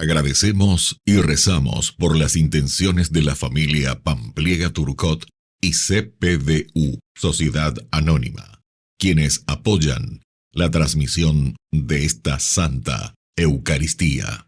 Agradecemos y rezamos por las intenciones de la familia Pampliega Turcot y CPDU, Sociedad Anónima, quienes apoyan la transmisión de esta Santa Eucaristía.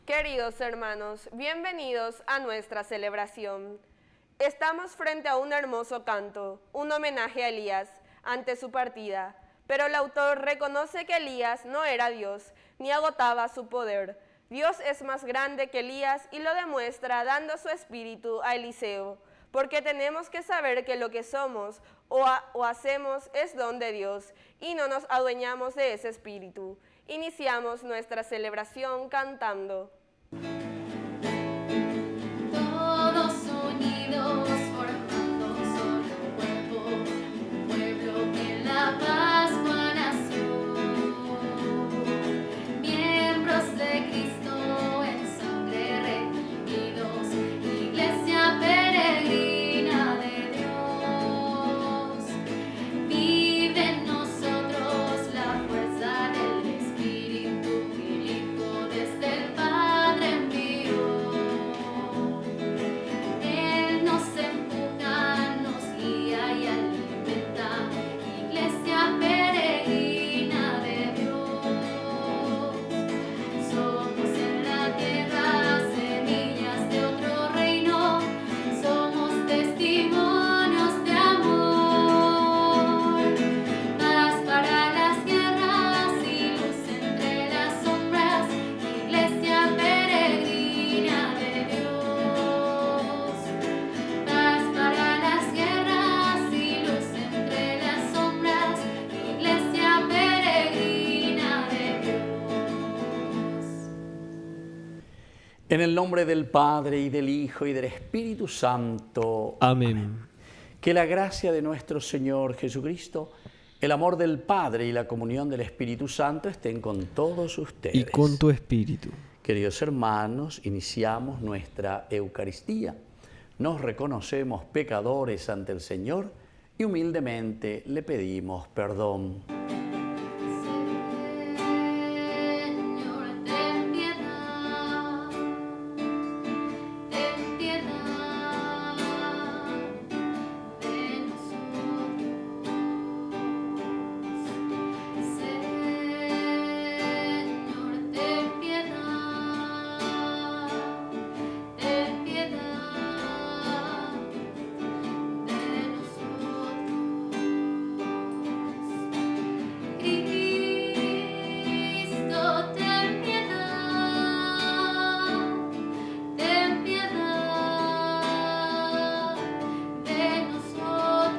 Queridos hermanos, bienvenidos a nuestra celebración. Estamos frente a un hermoso canto, un homenaje a Elías ante su partida, pero el autor reconoce que Elías no era Dios, ni agotaba su poder. Dios es más grande que Elías y lo demuestra dando su espíritu a Eliseo, porque tenemos que saber que lo que somos o hacemos es don de Dios y no nos adueñamos de ese espíritu. Iniciamos nuestra celebración cantando. Todos unidos formando un solo cuerpo, un pueblo que en la Pascua nació. Miembros de Cristo en sangre redimidos, iglesia peregrina de Dios. Vive en nosotros la fuerza del Espíritu que el Hijo desde el Padre envió. Él nos empuja, nos guía y alimenta, iglesia peregrina de Dios. Somos en la tierra semillas de otro reino, somos testimonios de amor. Paz para las guerras y luz entre las sombras, iglesia peregrina de Dios. Paz para las guerras y luz entre las sombras, iglesia peregrina de Dios. En el nombre del Padre, y del Hijo, y del Espíritu Santo. Amén. Que la gracia de nuestro Señor Jesucristo, el amor del Padre y la comunión del Espíritu Santo estén con todos ustedes. Y con tu espíritu. Queridos hermanos, iniciamos nuestra Eucaristía. Nos reconocemos pecadores ante el Señor y humildemente le pedimos perdón. Señor, ten piedad, ten piedad de nosotros.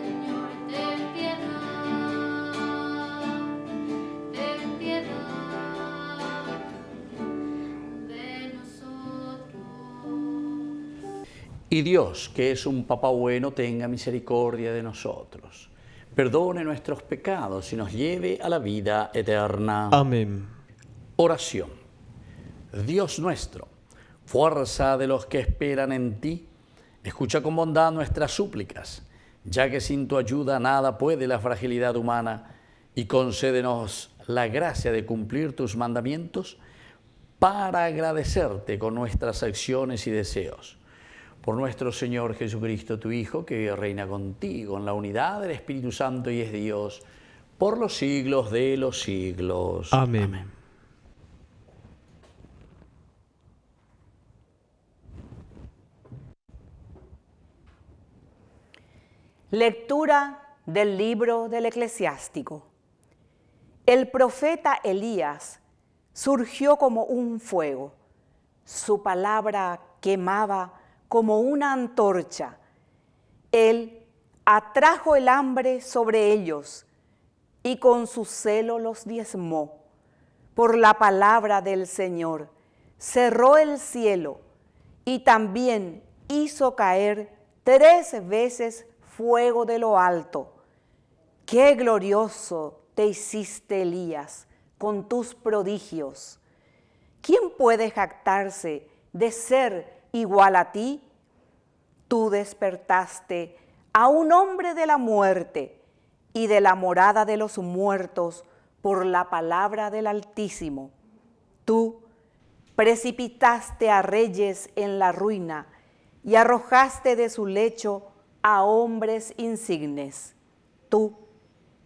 Señor, ten piedad, ten piedad de nosotros. Y Dios, que es un Papá bueno, tenga misericordia de nosotros, perdone nuestros pecados y nos lleve a la vida eterna. Amén. Oración. Dios nuestro, fuerza de los que esperan en ti, escucha con bondad nuestras súplicas, ya que sin tu ayuda nada puede la fragilidad humana, y concédenos la gracia de cumplir tus mandamientos para agradecerte con nuestras acciones y deseos. Por nuestro Señor Jesucristo, tu Hijo, que reina contigo en la unidad del Espíritu Santo y es Dios, por los siglos de los siglos. Amén. Lectura del libro del Eclesiástico. El profeta Elías surgió como un fuego. Su palabra quemaba como una antorcha. Él atrajo el hambre sobre ellos y con su celo los diezmó. Por la palabra del Señor cerró el cielo y también hizo caer 3 veces fuego de lo alto. ¡Qué glorioso te hiciste, Elías, con tus prodigios! ¿Quién puede jactarse de ser igual a ti? Tú despertaste a un hombre de la muerte y de la morada de los muertos por la palabra del Altísimo. Tú precipitaste a reyes en la ruina y arrojaste de su lecho a hombres insignes. Tú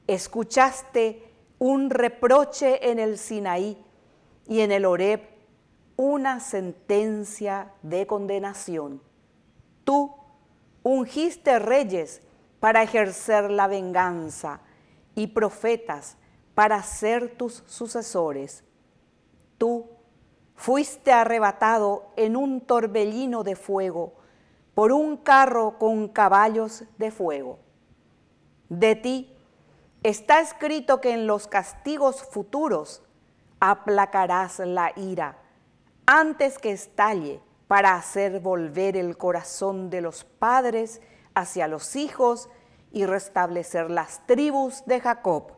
escuchaste un reproche en el Sinaí y en el Horeb una sentencia de condenación. Tú ungiste reyes para ejercer la venganza y profetas para ser tus sucesores. Tú fuiste arrebatado en un torbellino de fuego por un carro con caballos de fuego. De ti está escrito que en los castigos futuros aplacarás la ira antes que estalle para hacer volver el corazón de los padres hacia los hijos y restablecer las tribus de Jacob.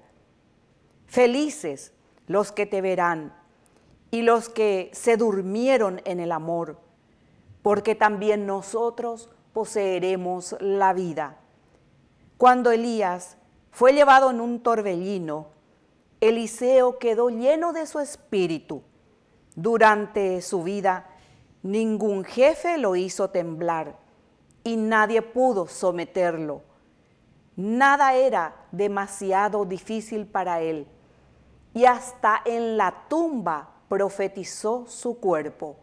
Felices los que te verán y los que se durmieron en el amor, porque también nosotros poseeremos la vida. Cuando Elías fue llevado en un torbellino, Eliseo quedó lleno de su espíritu. Durante su vida, ningún jefe lo hizo temblar y nadie pudo someterlo. Nada era demasiado difícil para él, y hasta en la tumba profetizó su cuerpo.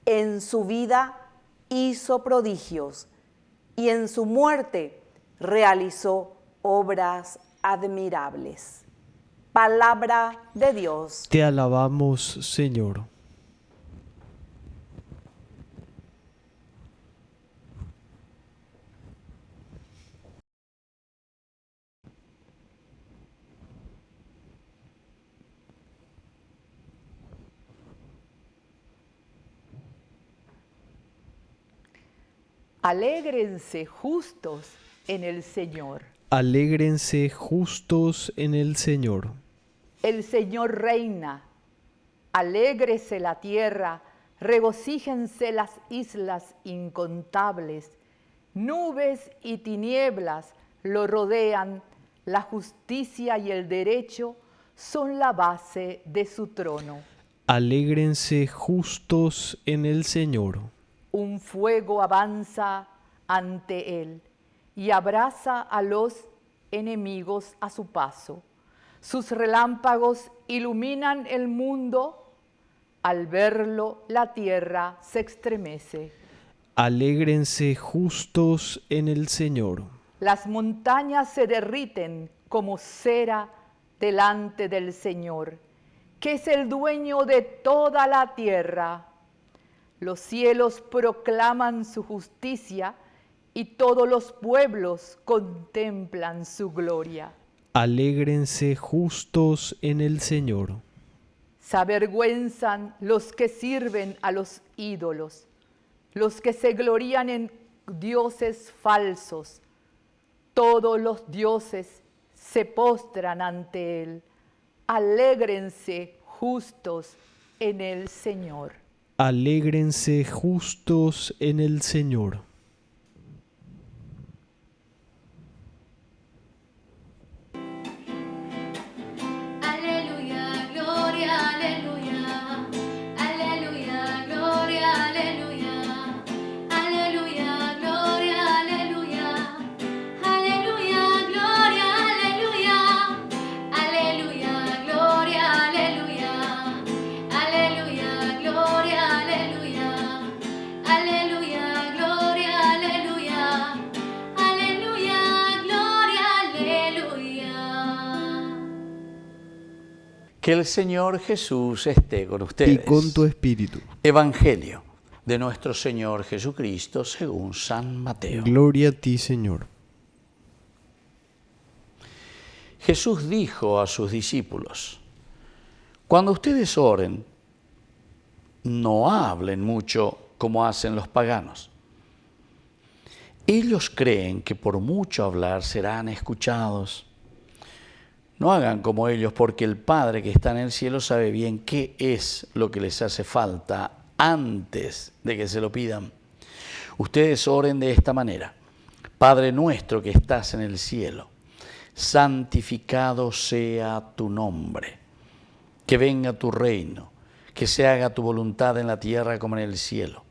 En su vida hizo prodigios y en su muerte realizó obras admirables. Palabra de Dios. Te alabamos, Señor. Alégrense justos en el Señor. Alégrense justos en el Señor. El Señor reina. Alégrese la tierra, regocíjense las islas incontables. Nubes y tinieblas lo rodean. La justicia y el derecho son la base de su trono. Alégrense justos en el Señor. Un fuego avanza ante él y abraza a los enemigos a su paso. Sus relámpagos iluminan el mundo. Al verlo, la tierra se estremece. Alégrense justos en el Señor. Las montañas se derriten como cera delante del Señor, que es el dueño de toda la tierra. Los cielos proclaman su justicia y todos los pueblos contemplan su gloria. Alégrense justos en el Señor. Se avergüenzan los que sirven a los ídolos, los que se glorían en dioses falsos. Todos los dioses se postran ante él. Alégrense justos en el Señor. Alégrense justos en el Señor. Aleluya, gloria, aleluya. Aleluya, gloria, aleluya. Aleluya, gloria, aleluya. Aleluya, gloria, aleluya. Aleluya, gloria, aleluya. Aleluya, gloria, aleluya. Aleluya, gloria, Que el Señor Jesús esté con ustedes. Y con tu espíritu. Evangelio de nuestro Señor Jesucristo según San Mateo. Gloria a ti, Señor. Jesús dijo a sus discípulos: cuando ustedes oren, no hablen mucho como hacen los paganos. Ellos creen que por mucho hablar serán escuchados. No hagan como ellos, porque el Padre que está en el cielo sabe bien qué es lo que les hace falta antes de que se lo pidan. Ustedes oren de esta manera: Padre nuestro que estás en el cielo, santificado sea tu nombre. Que venga tu reino, que se haga tu voluntad en la tierra como en el cielo.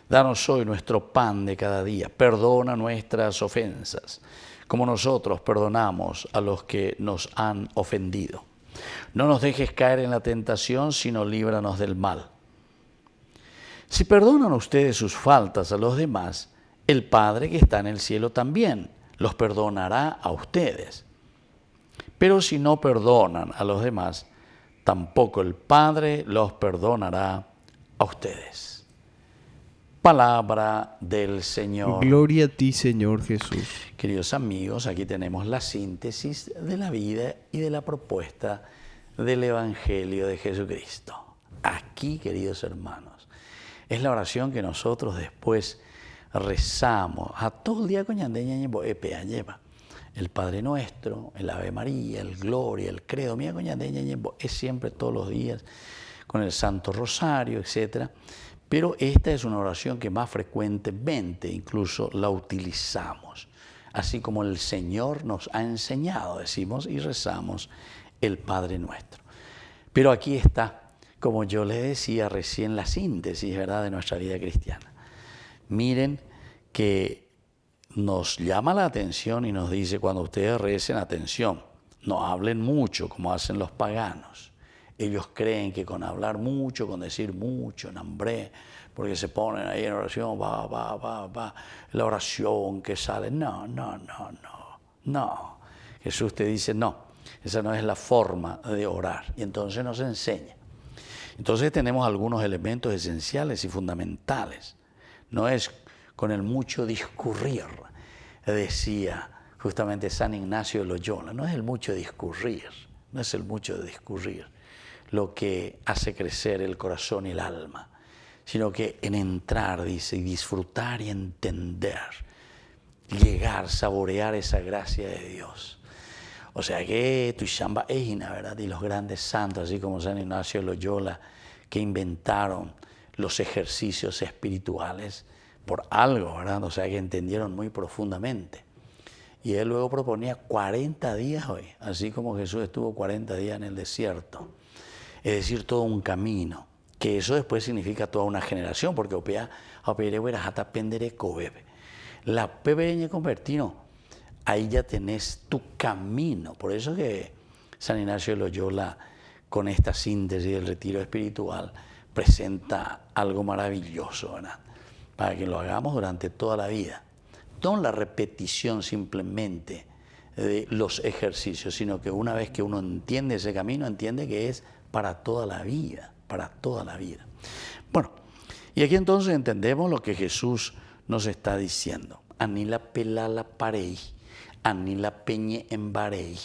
Danos hoy nuestro pan de cada día. Perdona nuestras ofensas, como nosotros perdonamos a los que nos han ofendido. No nos dejes caer en la tentación, sino líbranos del mal. Si perdonan ustedes sus faltas a los demás, el Padre que está en el cielo también los perdonará a ustedes. Pero si no perdonan a los demás, tampoco el Padre los perdonará a ustedes. Palabra del Señor. Gloria a ti, Señor Jesús. Queridos amigos, aquí tenemos la síntesis de la vida y de la propuesta del Evangelio de Jesucristo. Aquí, queridos hermanos, es la oración que nosotros después rezamos a todo el día con Yandeña lleva. El Padre Nuestro, el Ave María, el Gloria, el Credo, mía con Yandeña es siempre todos los días con el Santo Rosario, etc. Pero esta es una oración que más frecuentemente incluso la utilizamos. Así como el Señor nos ha enseñado, decimos y rezamos el Padre Nuestro. Pero aquí está, como yo les decía recién, la síntesis, ¿verdad?, de nuestra vida cristiana. Miren que nos llama la atención y nos dice, cuando ustedes recen, atención, no hablen mucho como hacen los paganos. Ellos creen que con hablar mucho, con decir mucho, nombré, porque se ponen ahí en oración, la oración que sale. No. Jesús te dice, no, esa no es la forma de orar. Y entonces nos enseña. Entonces tenemos algunos elementos esenciales y fundamentales. No es con el mucho discurrir, decía justamente San Ignacio de Loyola, no es el mucho discurrir, no es el mucho discurrir lo que hace crecer el corazón y el alma, sino que en entrar, dice, y disfrutar y entender, llegar, saborear esa gracia de Dios. O sea que Tuishamba Ejina, ¿verdad? Y los grandes santos, así como San Ignacio de Loyola, que inventaron los ejercicios espirituales por algo, ¿verdad? O sea que entendieron muy profundamente. Y él luego proponía 40 días hoy, así como Jesús estuvo 40 días en el desierto. Es decir, todo un camino, que eso después significa toda una generación, porque la pebeñe convertino, ahí ya tenés tu camino. Por eso que San Ignacio de Loyola, con esta síntesis del retiro espiritual, presenta algo maravilloso, ¿verdad?, para que lo hagamos durante toda la vida. No la repetición simplemente de los ejercicios, sino que una vez que uno entiende ese camino, entiende que es para toda la vida, para toda la vida. Bueno, y aquí entonces entendemos lo que Jesús nos está diciendo. Anila pelala parei, anila peñe en barei.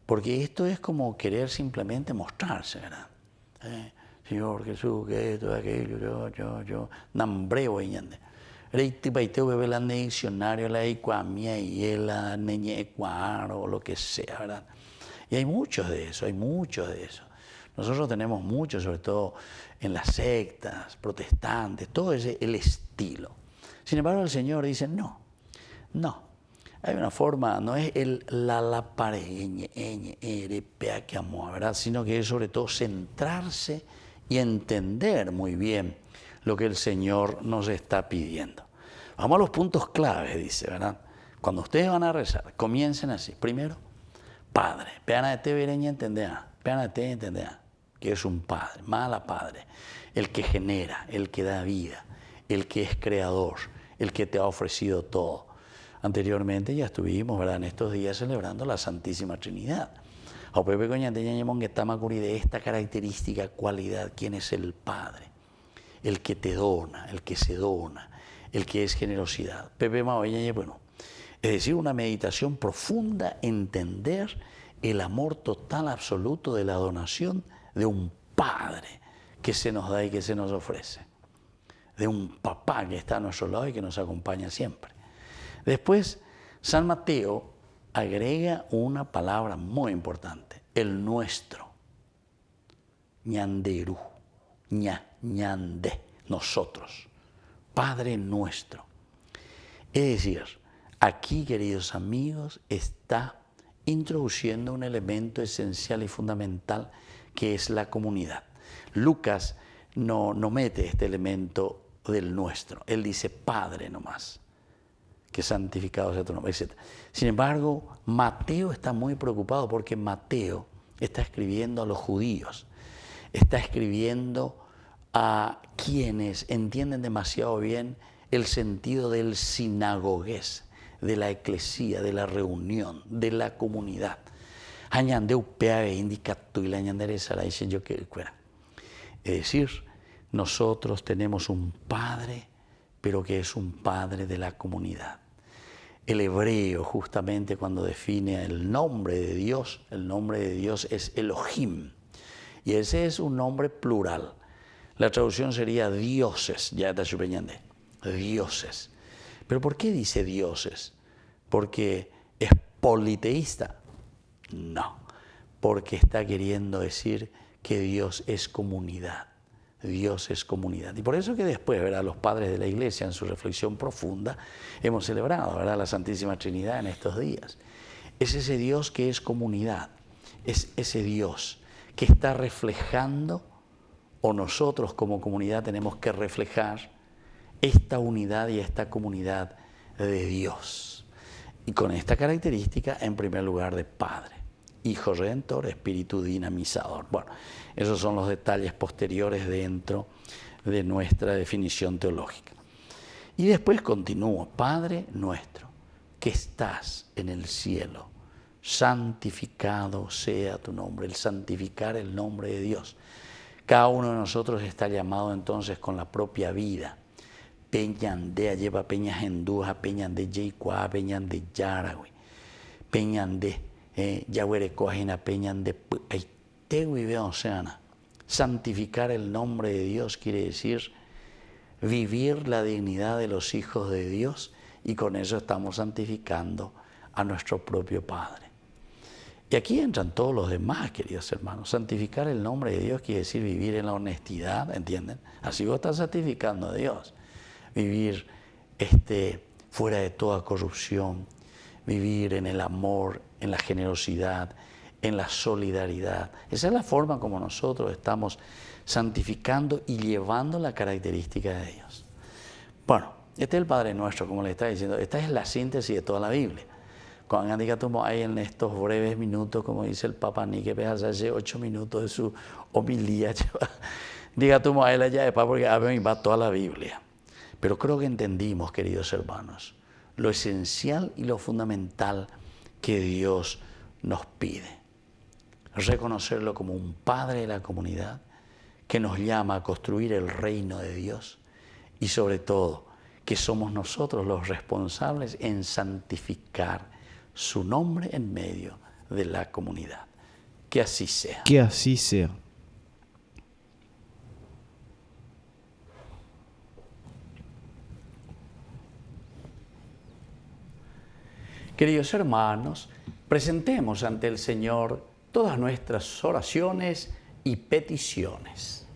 Porque esto es como querer simplemente mostrarse, ¿verdad? Señor Jesús, que esto, aquello, yo, nambreo, ñande. Reiti baiteo bebe la diccionario, la ecuamia y el neñe ecuaro, o lo que sea, ¿verdad? Y hay muchos de eso, Nosotros tenemos muchos, sobre todo en las sectas, protestantes, todo ese el estilo. Sin embargo, el Señor dice, no. Hay una forma, no es el la pareñe, que amo, ¿verdad? Sino que es sobre todo centrarse y entender muy bien lo que el Señor nos está pidiendo. Vamos a los puntos claves, dice, ¿verdad? Cuando ustedes van a rezar, comiencen así. Primero, Padre. Que es un Padre, mala Padre, el que genera, el que da vida, el que es creador, el que te ha ofrecido todo. Anteriormente ya estuvimos, ¿verdad?, en estos días celebrando la Santísima Trinidad. A Pepe Coñanteña que está macuri de esta característica, cualidad, quién es el Padre, el que te dona, el que se dona, el que es generosidad. Pepe Maoña, bueno, es decir, una meditación profunda, entender el amor total, absoluto de la donación de un Padre que se nos da y que se nos ofrece, de un papá que está a nuestro lado y que nos acompaña siempre. Después, San Mateo agrega una palabra muy importante, el nuestro, ñanderú, ñande, nosotros, Padre nuestro. Es decir, aquí, queridos amigos, está introduciendo un elemento esencial y fundamental que es la comunidad. Lucas no mete este elemento del nuestro, él dice Padre nomás, que santificado sea tu nombre, etc. Sin embargo, Mateo está muy preocupado porque Mateo está escribiendo a los judíos, está escribiendo a quienes entienden demasiado bien el sentido del sinagogués, de la eclesía, de la reunión, de la comunidad. Es decir, nosotros tenemos un Padre, pero que es un Padre de la comunidad. El hebreo, justamente cuando define el nombre de Dios es Elohim, y ese es un nombre plural. La traducción sería dioses, ya está supeñando, dioses. ¿Pero por qué dice dioses? ¿Porque es politeísta? No, porque está queriendo decir que Dios es comunidad. Dios es comunidad. Y por eso que después, ¿verdad?, los padres de la Iglesia, en su reflexión profunda, hemos celebrado, ¿verdad?, la Santísima Trinidad en estos días. Es ese Dios que es comunidad, es ese Dios que está reflejando, o nosotros como comunidad tenemos que reflejar esta unidad y esta comunidad de Dios. Y con esta característica, en primer lugar, de Padre, Hijo Redentor, Espíritu Dinamizador. Bueno, esos son los detalles posteriores dentro de nuestra definición teológica. Y después continúa, Padre nuestro, que estás en el cielo, santificado sea tu nombre, el santificar el nombre de Dios. Cada uno de nosotros está llamado entonces con la propia vida. Peñandé, lleva peñas endúa, peñandé yeicua, peñandé yaragüe, peñandé yahuerecoajena, peñandé aitehui oceana. Santificar el nombre de Dios quiere decir vivir la dignidad de los hijos de Dios, y con eso estamos santificando a nuestro propio Padre. Y aquí entran todos los demás, queridos hermanos. Santificar el nombre de Dios quiere decir vivir en la honestidad, ¿entienden? Así vos estás santificando a Dios. Vivir fuera de toda corrupción, vivir en el amor, en la generosidad, en la solidaridad. Esa es la forma como nosotros estamos santificando y llevando la característica de Dios. Bueno, este es el Padre Nuestro, como le está diciendo. Esta es la síntesis de toda la Biblia. Cuando digamos ahí en estos breves minutos, como dice el Papa Nique, hace 8 minutos de su homilía, digamos a él allá de paz, porque a mí va toda la Biblia. Pero creo que entendimos, queridos hermanos, lo esencial y lo fundamental que Dios nos pide. Reconocerlo como un Padre de la comunidad que nos llama a construir el reino de Dios, y sobre todo que somos nosotros los responsables en santificar su nombre en medio de la comunidad. Que así sea. Que así sea. Queridos hermanos, presentemos ante el Señor todas nuestras oraciones y peticiones.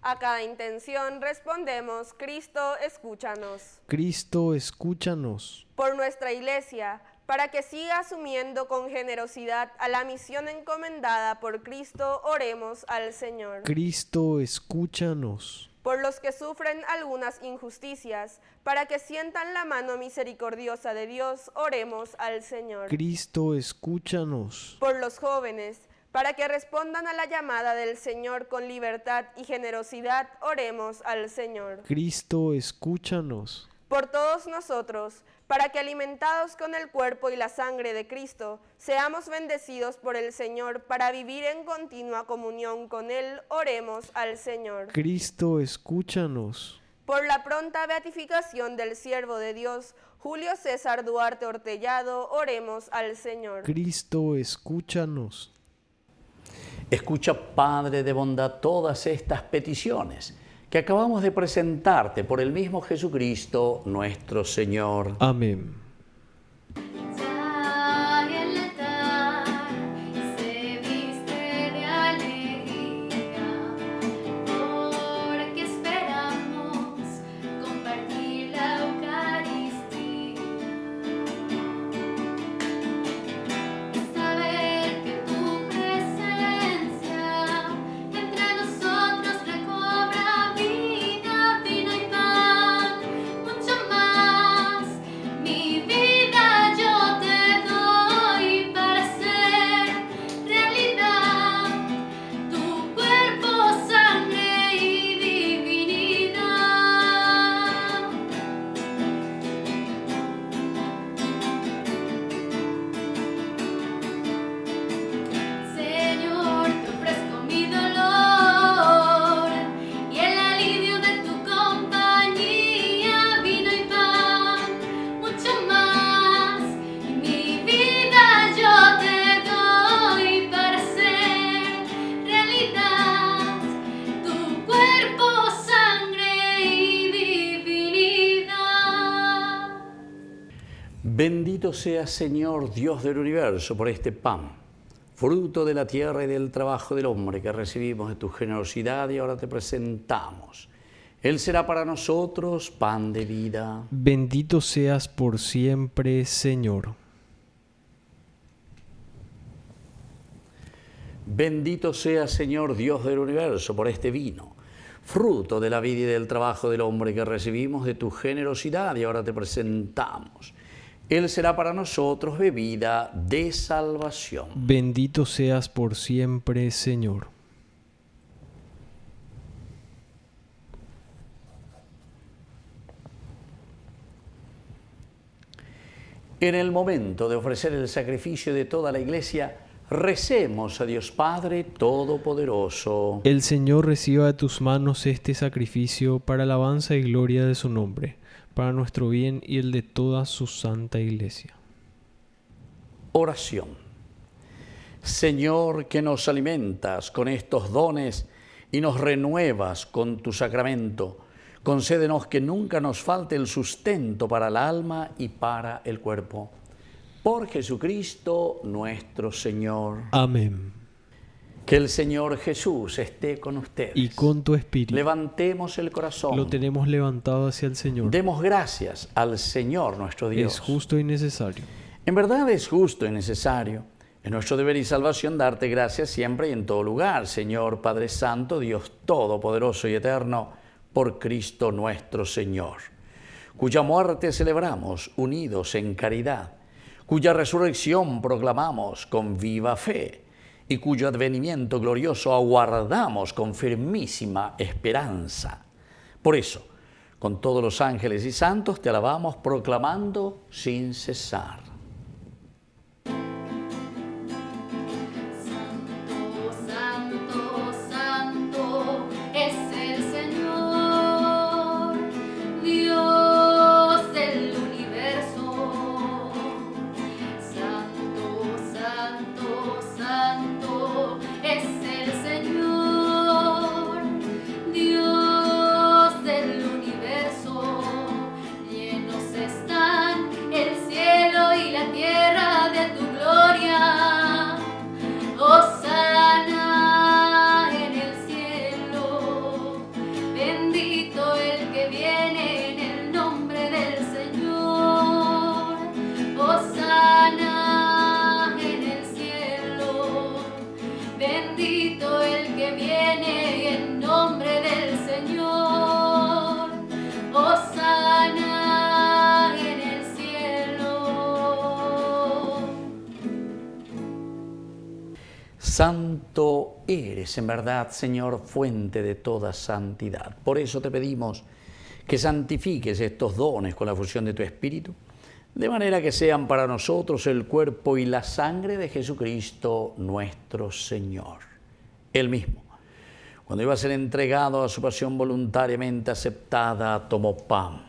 A cada intención respondemos, Cristo, escúchanos. Cristo, escúchanos. Por nuestra Iglesia, para que siga asumiendo con generosidad a la misión encomendada por Cristo, oremos al Señor. Cristo, escúchanos. Por los que sufren algunas injusticias, para que sientan la mano misericordiosa de Dios, oremos al Señor. Cristo, escúchanos. Por los jóvenes, para que respondan a la llamada del Señor con libertad y generosidad, oremos al Señor. Cristo, escúchanos. por todos nosotros, para que alimentados con el cuerpo y la sangre de Cristo, seamos bendecidos por el Señor para vivir en continua comunión con Él. Oremos al Señor. Cristo, escúchanos. Por la pronta beatificación del siervo de Dios, Julio César Duarte Ortellado, oremos al Señor. Cristo, escúchanos. Escucha, Padre de bondad, todas estas peticiones que acabamos de presentarte por el mismo Jesucristo, nuestro Señor. Amén. Ya el altar se viste de alegría, porque esperamos compartir la Eucaristía. Saber que tu presencia entre nosotros recobra vida, vino y pan, mucho más. Mi vida yo te doy para hacer realidad tu cuerpo, sangre y divinidad. Señor, te ofrezco mi dolor y el alivio de tu compañía, vino y pan, mucho más. Mi vida yo te doy para hacer realidad tu cuerpo, sangre y divinidad. Bendito seas, Señor, Dios del universo, por este pan, fruto de la tierra y del trabajo del hombre que recibimos de tu generosidad y ahora te presentamos. Él será para nosotros pan de vida. Bendito seas por siempre, Señor. Bendito seas, Señor, Dios del universo, por este vino, fruto de la vida y del trabajo del hombre que recibimos de tu generosidad y ahora te presentamos. Él será para nosotros bebida de salvación. Bendito seas por siempre, Señor. En el momento de ofrecer el sacrificio de toda la Iglesia, recemos a Dios Padre Todopoderoso. El Señor reciba de tus manos este sacrificio para alabanza y gloria de su nombre, para nuestro bien y el de toda su santa Iglesia. Oración. Señor, que nos alimentas con estos dones y nos renuevas con tu sacramento, concédenos que nunca nos falte el sustento para el alma y para el cuerpo. Por Jesucristo nuestro Señor. Amén. Que el Señor Jesús esté con ustedes. Y con tu espíritu. Levantemos el corazón. Lo tenemos levantado hacia el Señor. Demos gracias al Señor nuestro Dios. Es justo y necesario. En verdad es justo y necesario. Es nuestro deber y salvación darte gracias siempre y en todo lugar, Señor Padre Santo, Dios Todopoderoso y Eterno, por Cristo nuestro Señor, cuya muerte celebramos unidos en caridad, cuya resurrección proclamamos con viva fe y cuyo advenimiento glorioso aguardamos con firmísima esperanza. Por eso, con todos los ángeles y santos te alabamos proclamando sin cesar. Santo, santo es el Señor, Dios del universo. Santo, santo, santo es el Señor, Dios del universo. Llenos están el cielo y la tierra de tu gloria. Hosana en el cielo, bendito el que viene en el nombre del Señor. Hosana en el cielo, bendito el que viene en nombre del Señor. Hosana en el cielo. Santo eres, en verdad, Señor, fuente de toda santidad. Por eso te pedimos que santifiques estos dones con la fusión de tu Espíritu, de manera que sean para nosotros el cuerpo y la sangre de Jesucristo nuestro Señor. Él mismo, cuando iba a ser entregado a su pasión voluntariamente aceptada, tomó pan.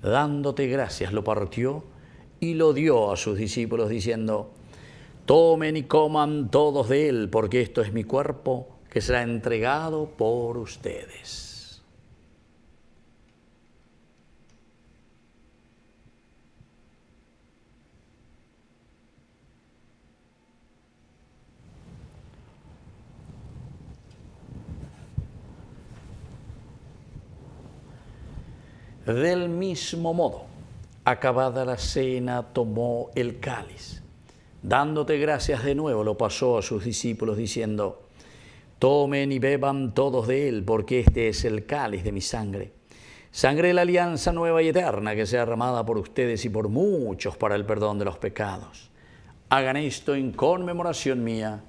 Dándote gracias, lo partió y lo dio a sus discípulos, diciendo: tomen y coman todos de él, porque esto es mi cuerpo, que será entregado por ustedes. Del mismo modo, acabada la cena, tomó el cáliz. Dándote gracias de nuevo, lo pasó a sus discípulos, diciendo: tomen y beban todos de él, porque este es el cáliz de mi sangre. Sangre de la alianza nueva y eterna, que sea derramada por ustedes y por muchos para el perdón de los pecados. Hagan esto en conmemoración mía.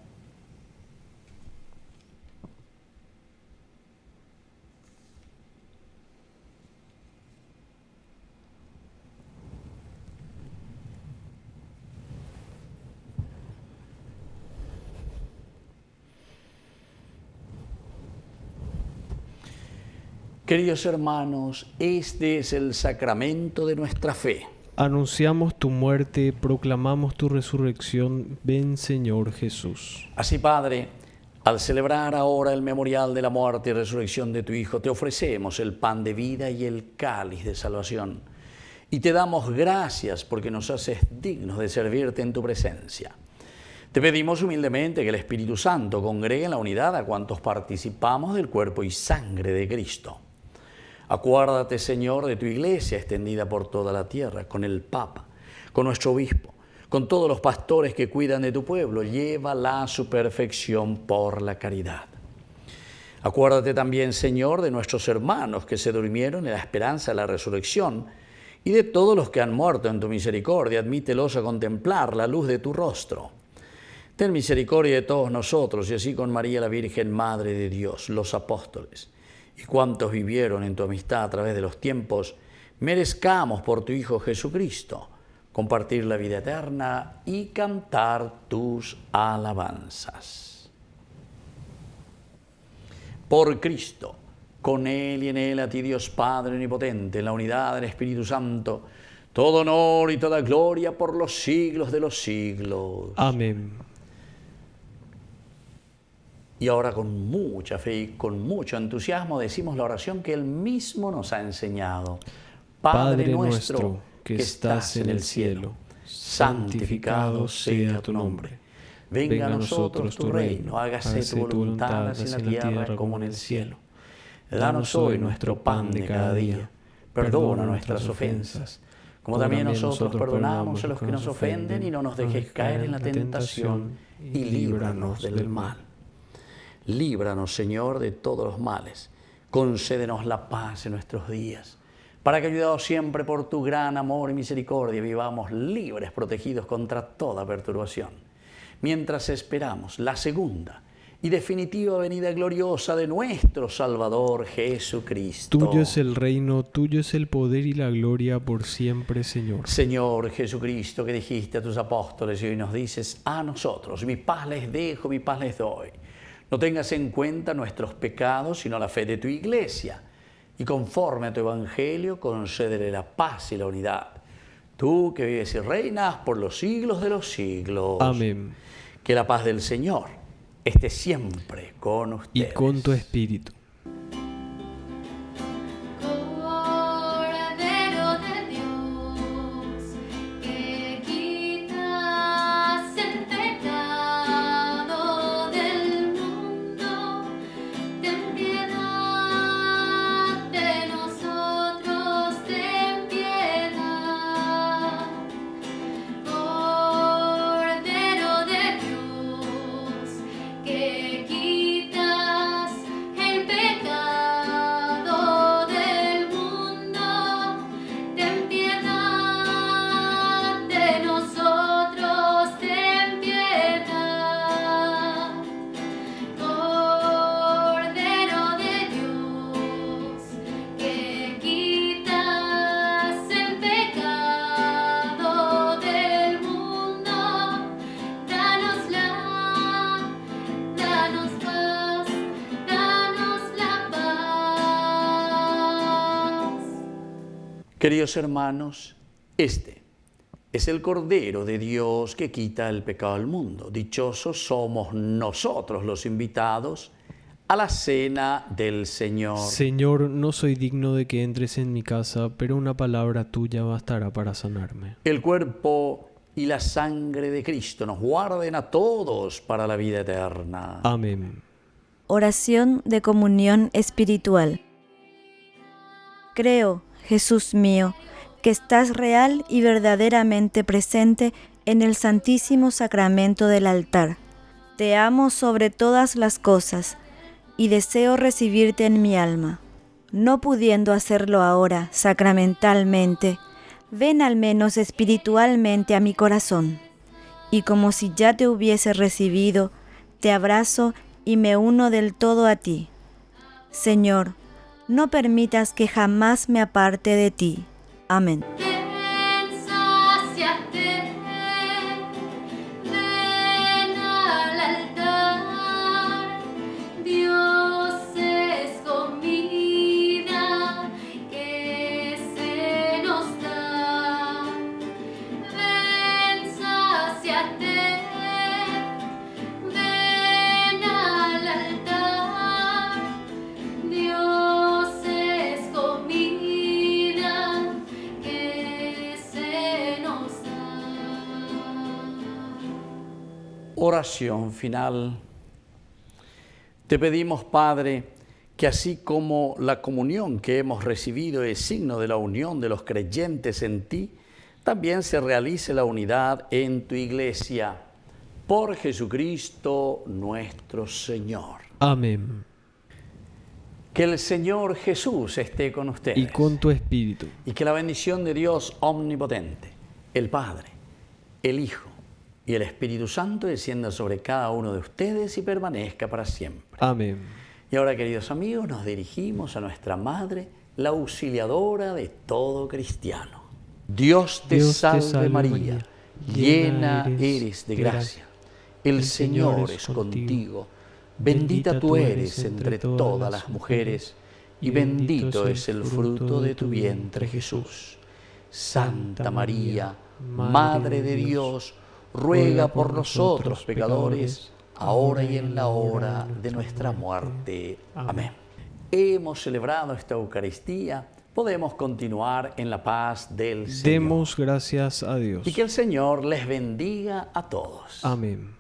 Queridos hermanos, este es el sacramento de nuestra fe. Anunciamos tu muerte, proclamamos tu resurrección. Ven, Señor Jesús. Así, Padre, al celebrar ahora el memorial de la muerte y resurrección de tu Hijo, te ofrecemos el pan de vida y el cáliz de salvación. Y te damos gracias porque nos haces dignos de servirte en tu presencia. Te pedimos humildemente que el Espíritu Santo congregue en la unidad a cuantos participamos del cuerpo y sangre de Cristo. Acuérdate, Señor, de tu iglesia extendida por toda la tierra, con el Papa, con nuestro obispo, con todos los pastores que cuidan de tu pueblo. Llévala a su perfección por la caridad. Acuérdate también, Señor, de nuestros hermanos que se durmieron en la esperanza de la resurrección y de todos los que han muerto en tu misericordia. Admítelos a contemplar la luz de tu rostro. Ten misericordia de todos nosotros, y así con María la Virgen, Madre de Dios, los apóstoles y cuantos vivieron en tu amistad a través de los tiempos, merezcamos por tu Hijo Jesucristo compartir la vida eterna y cantar tus alabanzas. Por Cristo, con Él y en Él, a ti Dios Padre omnipotente, en la unidad del Espíritu Santo, todo honor y toda gloria por los siglos de los siglos. Amén. Y ahora con mucha fe y con mucho entusiasmo decimos la oración que Él mismo nos ha enseñado. Padre nuestro que estás en el cielo, santificado sea tu nombre. Venga a nosotros tu reino, hágase tu voluntad así en la tierra como en el cielo. Danos hoy nuestro pan de cada día. Perdona nuestras ofensas, como también nosotros perdonamos a los que nos ofenden, y no nos dejes caer en la tentación, y líbranos del mal. Líbranos, Señor, de todos los males. Concédenos la paz en nuestros días, para que, ayudados siempre por tu gran amor y misericordia, vivamos libres, protegidos contra toda perturbación, mientras esperamos la segunda y definitiva venida gloriosa de nuestro Salvador Jesucristo. Tuyo es el reino, tuyo es el poder y la gloria por siempre, Señor. Señor Jesucristo, que dijiste a tus apóstoles y hoy nos dices a nosotros: mi paz les dejo, mi paz les doy. No tengas en cuenta nuestros pecados, sino la fe de tu iglesia. Y conforme a tu evangelio, concédele la paz y la unidad. Tú que vives y reinas por los siglos de los siglos. Amén. Que la paz del Señor esté siempre con ustedes. Y con tu espíritu. Cordero de Dios, que quitas el pecado del mundo, ten piedad de nosotros, ten piedad. Cordero de Dios, que quitas el pecado Queridos hermanos, este es el Cordero de Dios que quita el pecado del mundo. Dichosos somos nosotros los invitados a la cena del Señor. Señor, no soy digno de que entres en mi casa, pero una palabra tuya bastará para sanarme. El cuerpo y la sangre de Cristo nos guarden a todos para la vida eterna. Amén. Oración de comunión espiritual. Creo, Jesús mío, que estás real y verdaderamente presente en el Santísimo Sacramento del altar. Te amo sobre todas las cosas y deseo recibirte en mi alma. No pudiendo hacerlo ahora sacramentalmente, ven al menos espiritualmente a mi corazón, y como si ya te hubiese recibido, te abrazo y me uno del todo a ti. Señor, no permitas que jamás me aparte de ti. Amén. Ven, sáciate, ven al altar. Dios es comida que se nos da. Ven, sáciate, ven al altar. Dios es comida que se nos da. Oración final. Te pedimos, Padre, que así como la comunión que hemos recibido es signo de la unión de los creyentes en ti, también se realice la unidad en tu Iglesia. Por Jesucristo nuestro Señor. Amén. Que el Señor Jesús esté con ustedes. Y con tu espíritu. Y que la bendición de Dios omnipotente, el Padre, el Hijo y el Espíritu Santo descienda sobre cada uno de ustedes y permanezca para siempre. Amén. Y ahora, queridos amigos, nos dirigimos a nuestra Madre, la auxiliadora de todo cristiano. Dios te salve María, llena eres de gracia. El Señor es contigo. Bendita tú eres entre todas las mujeres, y bendito es el fruto de tu vientre, Jesús. Santa María, Madre de Dios, ruega por nosotros pecadores, ahora y en la hora de nuestra muerte. Amén. Hemos celebrado esta Eucaristía, podemos continuar en la paz del Señor. Demos gracias a Dios. Y que el Señor les bendiga a todos. Amén.